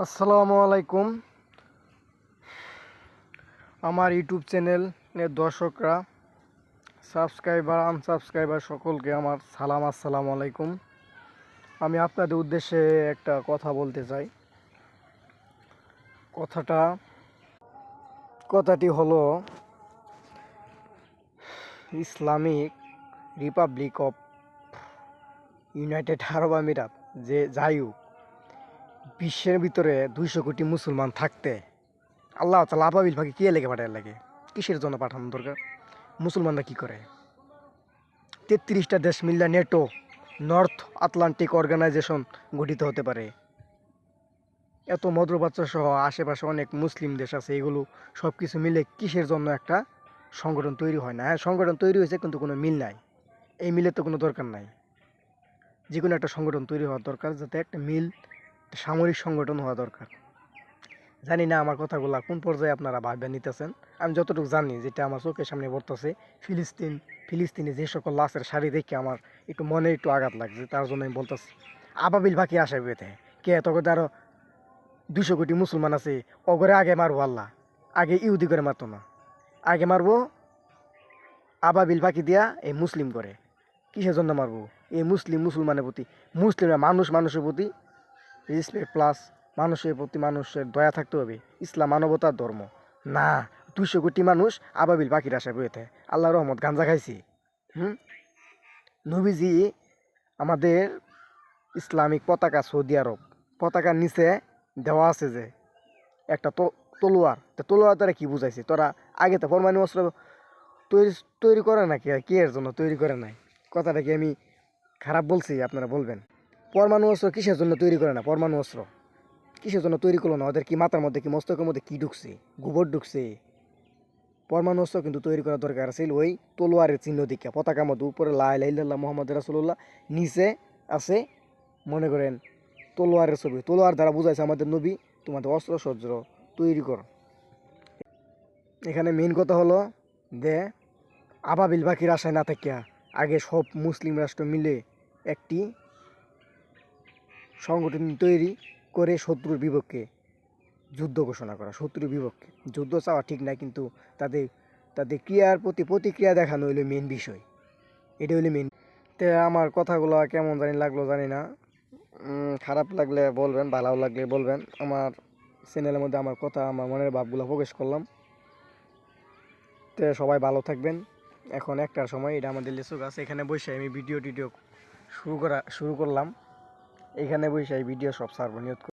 আসসালামু আলাইকুম। আমার ইউটিউব চ্যানেলের দর্শকরা, সাবস্ক্রাইবার আনসাবস্ক্রাইবার সকলকে আমার সালাম, আসসালামু আলাইকুম। আমি আপনাদের উদ্দেশ্যে একটা কথা বলতে চাই। কথাটি হলো ইসলামিক রিপাবলিক অফ ইউনাইটেড আরব আমিরাত, যে যাই হোক, বিশ্বের ভিতরে 200 কোটি মুসলমান থাকতে আল্লাহ তাআলা আবাবিল পাখি কে লেগে পাঠায় লাগে? কিসের জন্য পাঠানো দরকার? মুসলমানরা কি করে? 33টা দেশ মিল্লা নেটো, নর্থ আটলান্টিক অর্গানাইজেশন গঠিত হতে পারে। এত মধ্যপ্রাচ্য সহ আশেপাশে অনেক মুসলিম দেশ আছে, এগুলো সব কিছু মিলে কিসের জন্য একটা সংগঠন তৈরি হয় না? হ্যাঁ, সংগঠন তৈরি হয়েছে, কিন্তু কোনো মিল নাই। এই মিলের তো কোনো দরকার নাই। যে কোনো একটা সংগঠন তৈরি হওয়ার দরকার, যাতে একটা মিল, সামরিক সংগঠন হওয়া দরকার। জানি না আমার কথাগুলো কোন পর্যায়ে আপনারা ভাববে নিতেছেন। আমি যতটুকু জানি, যেটা আমার চোখের সামনে পড়তেছে, ফিলিস্তিনে যে সকল লাশের শাড়ি দেখে আমার একটু মনে একটু আঘাত লাগছে, তার জন্য আমি বলতেছি আবাবিল পাখি আসে বেঁধে কে তখন আরও 200 কোটি মুসলমান আছে, অগরে আগে মারবো আল্লাহ, আগে ইহুদি করে মারতো না, আগে মারবো আবাবিল পাখি দিয়া এই মুসলিম করে। কিসের জন্য মারবো? এই মুসলমানের প্রতি, মুসলিমরা মানুষের প্রতি রেসপেক্ট, প্লাস মানুষের প্রতি মানুষের দয়া থাকতে হবে। ইসলাম মানবতার ধর্ম না। 200 কোটি মানুষ আবাবিল পাখির আশায় বইতে আল্লাহর রহমত গাঞ্জা খাইছি। নবীজি আমাদের ইসলামিক পতাকা, সৌদি আরব পতাকার নিচে দেওয়া আছে যে একটা তলোয়ার। তলোয়ার দ্বারা কি বুঝাইছে? তোরা আগে তো পরমাণু অস্ত্র তৈরি তৈরি করে না, কে এর জন্য তৈরি করে নাই? কথাটা কি আমি খারাপ বলছি? আপনারা বলবেন পরমাণু অস্ত্র কিসের জন্য তৈরি করে না? পরমাণু অস্ত্র কিসের জন্য তৈরি করলো না? ওদের কি মাথার মধ্যে, কি মস্তকের মধ্যে কি ঢুকছে? গোবর ঢুকছে? পরমাণু অস্ত্র কিন্তু তৈরি করার দরকার ছিল ওই তলোয়ারের চিহ্ন দিকে। পতাকার মধ্যে উপরে লা ইলাহা ইল্লাল্লাহ মুহাম্মদ রাসূলুল্লাহ, নিচে আছে মনে করেন তলোয়ারের ছবি। তলোয়ার দ্বারা বুঝাইছে আমাদের নবী, তোমাদের অস্ত্র শস্ত্র তৈরি কর। এখানে মেইন কথা হলো যে আবাবিল পাখির আশায় না থাকিয়া আগে সব মুসলিম রাষ্ট্র মিলে একটি সংগঠন তৈরি করে শত্রুর বিপক্ষে যুদ্ধ ঘোষণা করা। শত্রুর বিপক্ষে যুদ্ধ চাওয়া ঠিক না, কিন্তু তাদের তাদের ক্রিয়ার প্রতি প্রতিক্রিয়া দেখানো হইলো মেন বিষয়। এটা হইলো মেন। তো আমার কথাগুলো কেমন জানি লাগলো জানি না। খারাপ লাগলে বলবেন, ভালো লাগলে বলবেন। আমার চ্যানেলের মধ্যে আমার কথা, আমার মনের ভাবগুলো প্রকাশ করলাম। তো সবাই ভালো থাকবেন। এখন একটার সময়, এটা আমাদের লিচু গাছ, এখানে বসে আমি ভিডিও শুরু করলাম। এখানে বসে এই ভিডিও সব সার্বনিয়ত